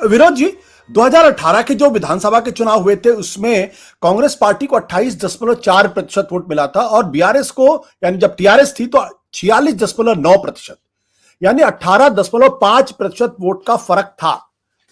विनोद जी, 2018 के जो विधानसभा के चुनाव हुए थे उसमें कांग्रेस पार्टी को 28.4% वोट मिला था और बीआरएस को, यानी जब टीआरएस थी तो 46.9%, यानी 18.5% वोट का फर्क था।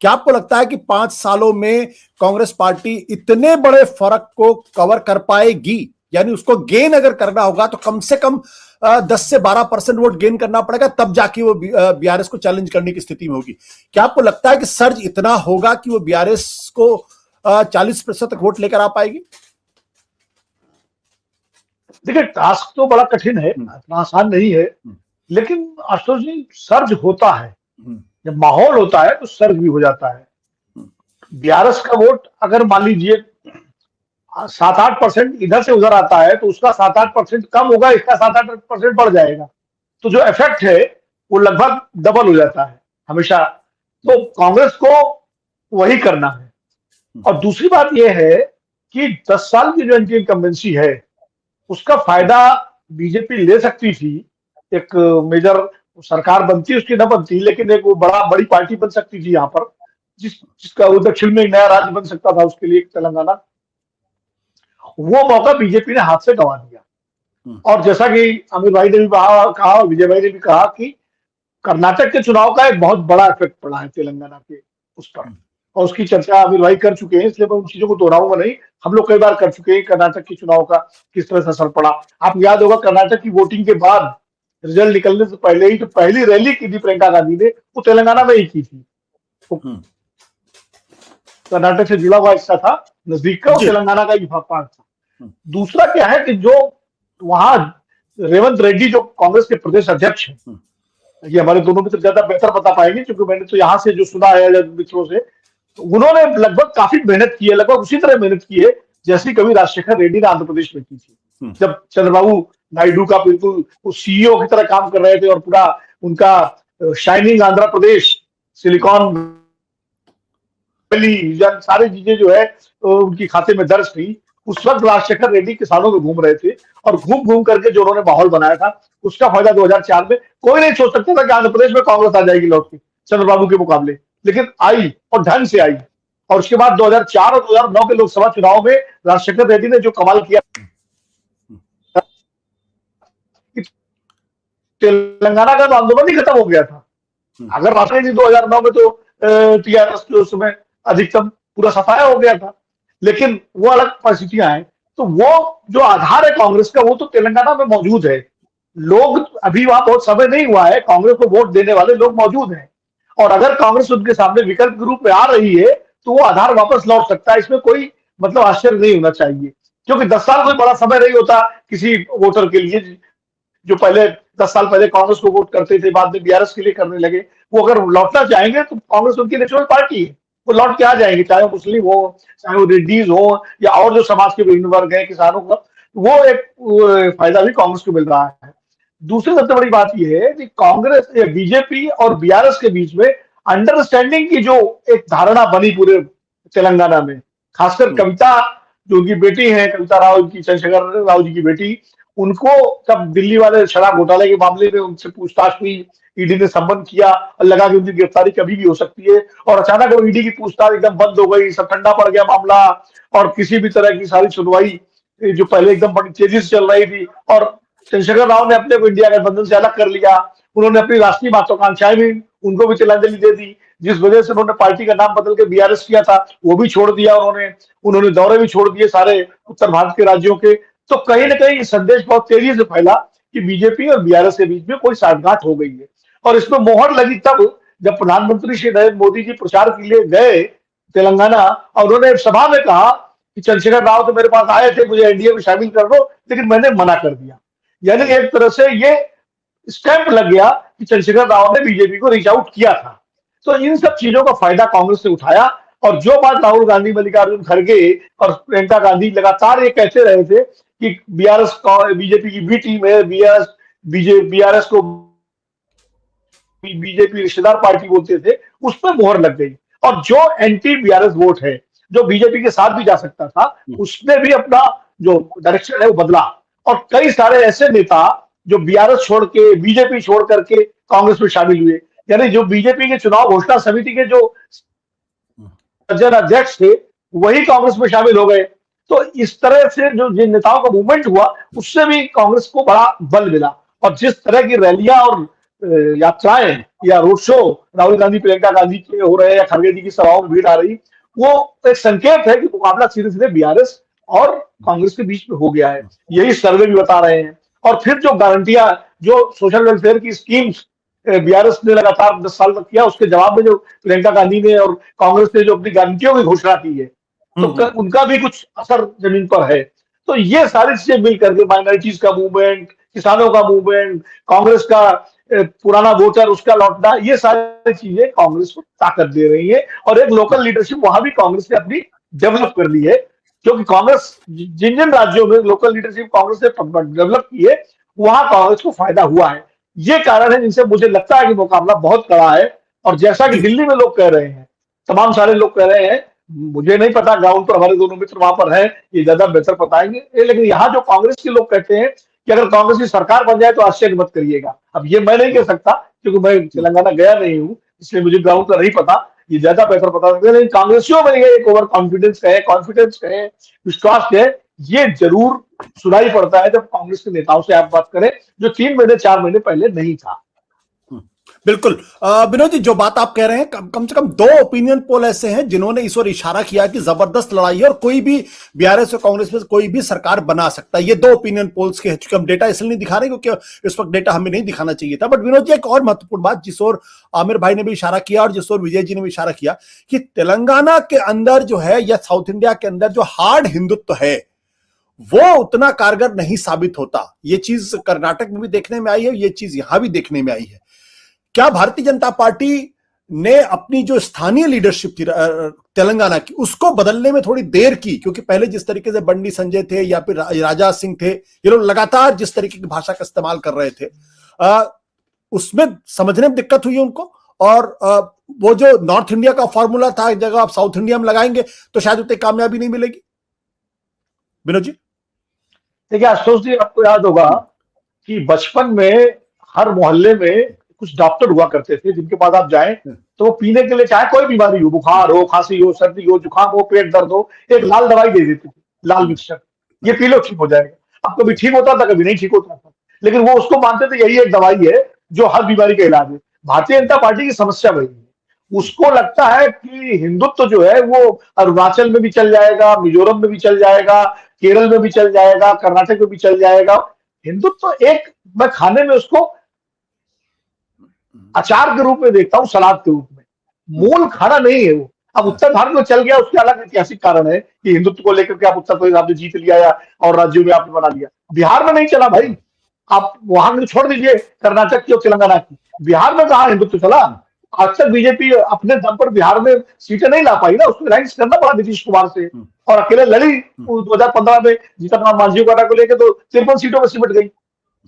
क्या आपको लगता है कि 5 सालों में कांग्रेस पार्टी इतने बड़े फर्क को कवर कर पाएगी? यानी उसको गेन अगर करना होगा तो कम से कम 10 से 12% वोट गेन करना पड़ेगा, तब जाके वो बीआरएस को चैलेंज करने की स्थिति में होगी। क्या आपको लगता है कि सर्ज इतना होगा कि वो बीआरएस को 40% तक वोट लेकर आ पाएगी? देखिए, टास्क तो बड़ा कठिन है, इतना आसान नहीं है, लेकिन आशुतोष जी, सर्ज होता है। जब माहौल होता है तो सर्ज भी हो जाता है। बीआरएस का वोट अगर मान लीजिए 7-8% इधर से उधर आता है तो उसका 7-8% कम होगा, इसका 7-8% बढ़ जाएगा, तो जो इफेक्ट है वो लगभग डबल हो जाता है हमेशा। तो कांग्रेस को वही करना है। और दूसरी बात यह है कि 10 साल की जो एंटी इनकम्बेंसी है उसका फायदा बीजेपी ले सकती थी। एक मेजर सरकार बनती, उसकी न बनती, लेकिन एक वो बड़ी पार्टी बन सकती थी यहाँ पर, जिसका वो दक्षिण में एक नया राज्य बन सकता था उसके लिए, तेलंगाना। वो मौका बीजेपी ने हाथ से गंवा दिया। और जैसा कि आमिर भाई ने भी कहा, विजय भाई ने भी कहा कि कर्नाटक के चुनाव का एक बहुत बड़ा इफेक्ट पड़ा है तेलंगाना के उस पर, और उसकी चर्चा आमिर भाई कर चुके हैं, इसलिए मैं उन चीजों को दोहराऊंगा नहीं। हम लोग कई बार कर चुके हैं कर्नाटक के चुनाव का किस तरह से असर पड़ा। आप याद होगा, कर्नाटक की वोटिंग के बाद रिजल्ट निकलने से पहले ही जो पहली रैली की थी प्रियंका गांधी ने, वो तेलंगाना में ही की थी। कर्नाटक से जुड़ा हुआ हिस्सा था, नजदीक का, और तेलंगाना का ही पार्ट था। दूसरा क्या है कि जो वहां रेवंत रेड्डी जो कांग्रेस के प्रदेश अध्यक्ष हैं, ये हमारे दोनों मित्र ज्यादा बेहतर बता पाएंगे क्योंकि मैंने तो यहाँ से जो सुना है मित्रों से, तो उन्होंने लगभग काफी मेहनत की है, लगभग उसी तरह मेहनत की है जैसी कभी राजशेखर रेड्डी ने आंध्र प्रदेश में की थी, जब चंद्रबाबू नायडू का बिल्कुल सीईओ की तरह काम कर रहे थे और पूरा उनका shining Andhra Pradesh, silicon valley, सारी चीजें जो है उनकी खाते में दर्ज थी। उस वक्त राजशेखर रेड्डी किसानों में घूम रहे थे और घूम घूम करके जो उन्होंने माहौल बनाया था उसका फायदा 2004 में कोई नहीं सोच सकता था कि आंध्र प्रदेश में कांग्रेस आ जाएगी लौट के चंद्रबाबू के मुकाबले, लेकिन आई और ढंग से आई। और उसके बाद 2004 और 2009 के लोकसभा चुनाव में राजशेखर रेड्डी ने जो कमाल किया, तेलंगाना का तो आंदोलन ही खत्म हो गया था। अगर राजशेखर 2009 में तो टीआरएस के उसमें अधिकतम पूरा सफाया हो गया था, लेकिन वो अलग परिस्थितियां हैं। तो वो जो आधार है कांग्रेस का वो तो तेलंगाना में मौजूद है। लोग अभी वहां बहुत समय नहीं हुआ है, कांग्रेस को वोट देने वाले लोग मौजूद हैं, और अगर कांग्रेस उनके सामने विकल्प के रूप में आ रही है तो वो आधार वापस लौट सकता है। इसमें कोई मतलब आश्चर्य नहीं होना चाहिए, क्योंकि 10 साल कोई बड़ा समय नहीं होता किसी वोटर के लिए। जो पहले 10 साल पहले कांग्रेस को वोट करते थे, बाद में बीआरएस के लिए करने लगे, वो अगर लौटना चाहेंगे तो कांग्रेस उनकी नेशनल पार्टी है, वो लौट के आ जाएंगे, चाहे वो मुस्लिम हो, चाहे वो रेड्डीज हो, या और जो समाज के विभिन्न वर्ग हैं, किसानों का, वो एक फायदा भी कांग्रेस को मिल रहा है। दूसरी सबसे बड़ी बात यह है कि कांग्रेस, बीजेपी और बीआरएस के बीच में अंडरस्टैंडिंग की जो एक धारणा बनी पूरे तेलंगाना में, खासकर कविता जो उनकी बेटी है, कविता राव की, चंद्रशेखर राव जी की बेटी, उनको जब दिल्ली वाले शराब घोटाले के मामले में उनसे पूछताछ हुई, ईडी ने संबंध किया और लगा कि उनकी गिरफ्तारी कभी भी हो सकती है, और अचानक वो ईडी की पूछताछ एकदम बंद हो गई, सब ठंडा पड़ गया मामला, और किसी भी तरह की सारी सुनवाई जो पहले एकदम बड़ी तेजी से चल रही थी, और चंद्रशेखर राव ने अपने को इंडिया गठबंधन से अलग कर लिया। उन्होंने अपनी राष्ट्रीय महत्वाकांक्षाएं भी, उनको भी तिलांजलि दे दी, जिस वजह से उन्होंने पार्टी का नाम बदल के बीआरएस किया था वो भी छोड़ दिया उन्होंने दौरे भी छोड़ दिए सारे उत्तर भारत के राज्यों के। तो कहीं ना कहीं संदेश बहुत तेजी से फैला कि बीजेपी और बीआरएस के बीच में कोई साठगांठ हो गई है, और इसमें मोहर लगी तब जब प्रधानमंत्री श्री नरेंद्र मोदी जी प्रचार के लिए गए तेलंगाना, और उन्होंने सभा में कहा कि चंद्रशेखर राव तो मेरे पास आए थे, मुझे एनडीए में शामिल कर दो, लेकिन मैंने मना कर दिया। यानी एक तरह से ये स्टैंप लग गया कि चंद्रशेखर राव ने बीजेपी को रीच आउट किया था। तो इन सब चीजों का फायदा कांग्रेस ने उठाया, और जो बात राहुल गांधी, मल्लिकार्जुन खड़गे और प्रियंका गांधी लगातार ये कहते रहे थे कि बीआरएस बीजेपी की बी टीम है, बीआरएस को बीजेपी रिश्तेदार पार्टी बोलते थे, उस पर मोहर लग गई। और जो एंटी बीआरएस वोट है, जो बीजेपी के साथ भी जा सकता था, उसने भी अपना जो डायरेक्शन है वो बदला, और कई सारे ऐसे नेता जो बीआरएस छोड़ के, बीजेपी छोड़ करके कांग्रेस में शामिल हुए। यानी जो बीजेपी के चुनाव घोषणा समिति के जो दर्जन अध्यक्ष थे वही कांग्रेस में शामिल हो गए। तो इस तरह से जो जिन नेताओं का मूवमेंट हुआ उससे भी कांग्रेस को बड़ा बल मिला। और जिस तरह की रैलियां और यात्राएं या रोड शो राहुल गांधी प्रियंका गांधी के हो रहे हैं या खड़गे जी की सभाओं में भीड़ आ रही, वो एक संकेत है कि मुकाबला सीधे सीधे बीआरएस और कांग्रेस के बीच में हो गया है। यही सर्वे भी बता रहे हैं। और फिर जो गारंटियां, जो सोशल वेलफेयर की स्कीम्स बीआरएस ने लगातार 10 साल तक किया, उसके जवाब में जो प्रियंका गांधी ने और कांग्रेस ने जो अपनी गारंटियों की घोषणा की है, तो उनका भी कुछ असर जमीन पर है। तो ये सारी चीजें मिलकर के माइनॉरिटीज का मूवमेंट, किसानों का मूवमेंट, कांग्रेस का पुराना वोटर उसका लौटना, ये सारी चीजें कांग्रेस को ताकत दे रही है। और एक लोकल लीडरशिप वहां भी कांग्रेस ने अपनी डेवलप कर ली है, क्योंकि कांग्रेस जिन जिन राज्यों में लोकल लीडरशिप कांग्रेस ने डेवलप की है वहां कांग्रेस को फायदा हुआ है। ये कारण है जिनसे मुझे लगता है कि मुकाबला बहुत कड़ा है। और जैसा कि दिल्ली में लोग कह रहे हैं, तमाम सारे लोग कह रहे हैं, मुझे नहीं पता, ग्राउंड पर हमारे दोनों मित्र वहां पर हैं, ये ज्यादा बेहतर बताएंगे, लेकिन यहाँ जो कांग्रेस के लोग कहते हैं कि अगर कांग्रेस की सरकार बन जाए तो आश्चर्य मत करिएगा। अब ये मैं नहीं कह सकता क्योंकि मैं तेलंगाना गया नहीं हूँ, इसलिए मुझे ग्राउंड का नहीं पता, ये ज्यादा बेहतर बता सकते हैं। लेकिन कांग्रेसियों में ये एक ओवर कॉन्फिडेंस कहे, विश्वास है, ये जरूर सुनाई पड़ता है जब कांग्रेस के नेताओं से आप बात करें, जो 3 महीने 4 महीने पहले नहीं था। बिल्कुल। विनोद जी, जो बात आप कह रहे हैं, कम से कम 2 ओपिनियन पोल ऐसे हैं जिन्होंने इस ओर इशारा किया कि जबरदस्त लड़ाई है और कोई भी बीआरएस और कांग्रेस में कोई भी सरकार बना सकता है। ये 2 ओपिनियन पोल्स के हैं, चूंकि हम डेटा इसलिए नहीं दिखा रहे क्योंकि इस वक्त डेटा हमें नहीं दिखाना चाहिए था। बट विनोद जी, एक और महत्वपूर्ण बात जिस ओर आमिर भाई ने भी इशारा किया और जिस ओर विजय जी ने भी इशारा किया कि तेलंगाना के अंदर जो है या साउथ इंडिया के अंदर जो हार्ड हिंदुत्व है वो उतना कारगर नहीं साबित होता। ये चीज कर्नाटक में भी देखने में आई है, ये चीज यहां भी देखने में आई है। क्या भारतीय जनता पार्टी ने अपनी जो स्थानीय लीडरशिप थी तेलंगाना की, उसको बदलने में थोड़ी देर की? क्योंकि पहले जिस तरीके से बंडी संजय थे या फिर राजा सिंह थे, ये लोग लगातार जिस तरीके की भाषा का इस्तेमाल कर रहे थे, उसमें समझने में दिक्कत हुई उनको। और वो जो नॉर्थ इंडिया का फॉर्मूला था, एक जगह आप साउथ इंडिया में लगाएंगे तो शायद उतनी कामयाबी नहीं मिलेगी। विनोद जी, देखिए आशुतोष जी, आपको याद होगा कि बचपन में हर मोहल्ले में कुछ डॉक्टर हुआ करते थे जिनके पास आप जाएं तो वो पीने के लिए, चाहे कोई बीमारी हो, बुखार हो, खांसी हो, सर्दी हो, जुकाम हो, पेट दर्द हो, एक लाल दवाई दे देते थे, लाल मिक्सचर, ये पी लो ठीक हो जाएगा। अब कभी ठीक होता था, कभी नहीं ठीक होता था, लेकिन वो उसको मानते थे यही एक दवाई है जो हर बीमारी का इलाज है। भारतीय जनता पार्टी की समस्या वही है, उसको लगता है कि हिंदुत्व जो है वो अरुणाचल में भी चल जाएगा, मिजोरम में भी चल जाएगा, केरल में भी चल जाएगा, कर्नाटक में भी चल जाएगा। हिंदुत्व एक, मैं खाने में उसको अचार के रूप में देखता हूं, सलाद के रूप में, मूल खाना नहीं है वो। अब उत्तर भारत में चल गया, उसके अलग ऐतिहासिक कारण है कि हिंदुत्व को लेकर के आप उत्तर प्रदेश आपने जीत लिया या और राज्यों में आपने बना लिया। बिहार में नहीं चला भाई, आप वहां में छोड़ दीजिए कर्नाटक की और तेलंगाना की, बिहार में कहा हिंदुत्व चला? आज तक बीजेपी अपने दम पर बिहार में सीटें नहीं ला पाई ना, उसको अलायंस करना पड़ा नीतीश कुमार से, और अकेले लड़ी 2015 में जीतन राम मांझी को लेकर तो 53 सीटों में सिमट गई।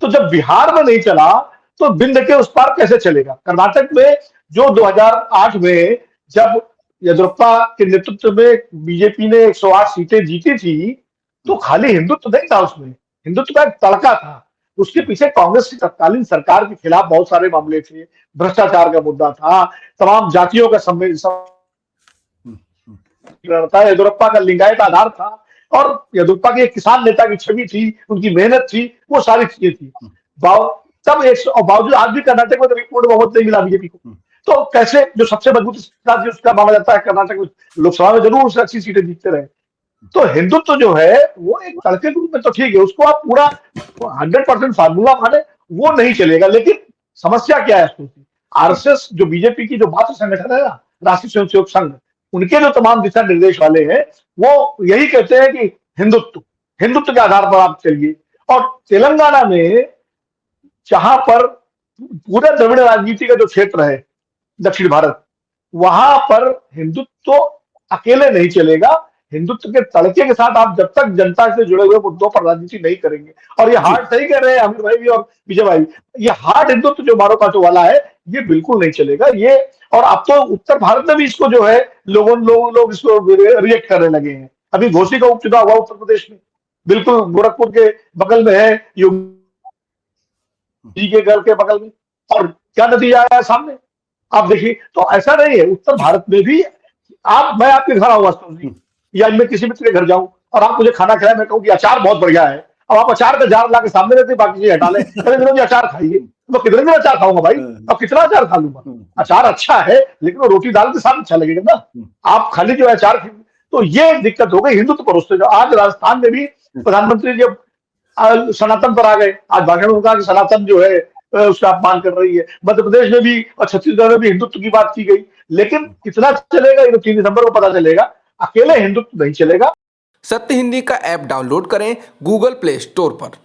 तो जब बिहार में नहीं चला तो बिंद के उस पार कैसे चलेगा? कर्नाटक में जो 2008 में जब येदियुरप्पा के नेतृत्व में बीजेपी ने 108 सीटें जीती थी, तो खाली हिंदुत्व नहीं था उसमें, हिंदुत्व का एक तड़का था। उसके पीछे कांग्रेस की तत्कालीन सरकार के खिलाफ बहुत सारे मामले थे, भ्रष्टाचार का मुद्दा था, तमाम जातियों का था, येदियुरप्पा का लिंगायत आधार था, और येदियुरप्पा की एक किसान नेता की छवि थी, उनकी मेहनत थी, वो सारी चीजें थी। तब बावजूद आज भी कर्नाटक में कभी पूर्ण बहुमत नहीं मिला बीजेपी को। तो कैसे, जो सबसे मजबूत राज्य उसका माना जाता है कर्नाटक में, लोकसभा में जरूर उससे अच्छी सीटें जीतते रहे। तो हिंदुत्व जो है वो एक तड़के के रूप में तो ठीक है, उसको आप पूरा 100% फार्मूला माने वो नहीं चलेगा। लेकिन समस्या क्या है, आरएसएस जो बीजेपी की जो मात्र संगठन है ना, राष्ट्रीय स्वयंसेवक संघ, उनके जो तमाम दिशा निर्देश वाले हैं वो यही कहते हैं कि हिंदुत्व के आधार पर आप चलिए। और तेलंगाना में जहां पर पूरा द्रविड़ राजनीति का जो क्षेत्र है दक्षिण भारत, वहां पर हिंदुत्व अकेले नहीं चलेगा, हिंदुत्व के तड़के के साथ आप जब तक जनता से जुड़े हुए मुद्दों पर राजनीति नहीं करेंगे। और ये हार्ड, सही कह रहे हैं अमित भाई भी और विजय भाई, ये हार्ड हिंदुत्व जो मारो काटो वाला है ये बिल्कुल नहीं चलेगा ये। और अब तो उत्तर भारत में भी इसको जो है लोग इसको रिएक्ट करने लगे हैं। अभी घोसी का उपचुनाव हुआ उत्तर प्रदेश में, बिल्कुल गोरखपुर के बगल में है, योगी जी के घर के बगल में, और क्या नतीजा आया सामने आप देखिए। तो ऐसा नहीं है, उत्तर भारत में भी मैं आपके घर आऊँ वास्तव जी, या मैं किसी मित्र के घर जाऊं और आप मुझे खाना खिलाए, मैं कहूँ कि अचार बहुत बढ़िया है, अब आप अचार का जार ला के सामने रहते, बाकी चीजें हटा लें, कहते विनोद जी अचार खाइए, तो कितने दिन अचार खाऊंगा भाई, अब कितना अचार खा लूंगा। अचार अच्छा है लेकिन वो रोटी दाल के साथ अच्छा लगेगा ना, आप खाली जो है अचार तो ये दिक्कत हो गई हिंदुत्व परोसते जाओ। आज राजस्थान में भी प्रधानमंत्री जब सनातन पर आ गए, आज भाषण में कहा कि सनातन जो है उसका अपमान कर रही है, मध्य प्रदेश में भी और छत्तीसगढ़ में भी हिंदुत्व की बात की गई, लेकिन कितना चलेगा ये तो 3 दिसंबर को पता चलेगा, अकेले हिंदुत्व नहीं चलेगा। सत्य हिंदी का ऐप डाउनलोड करें गूगल प्ले स्टोर पर।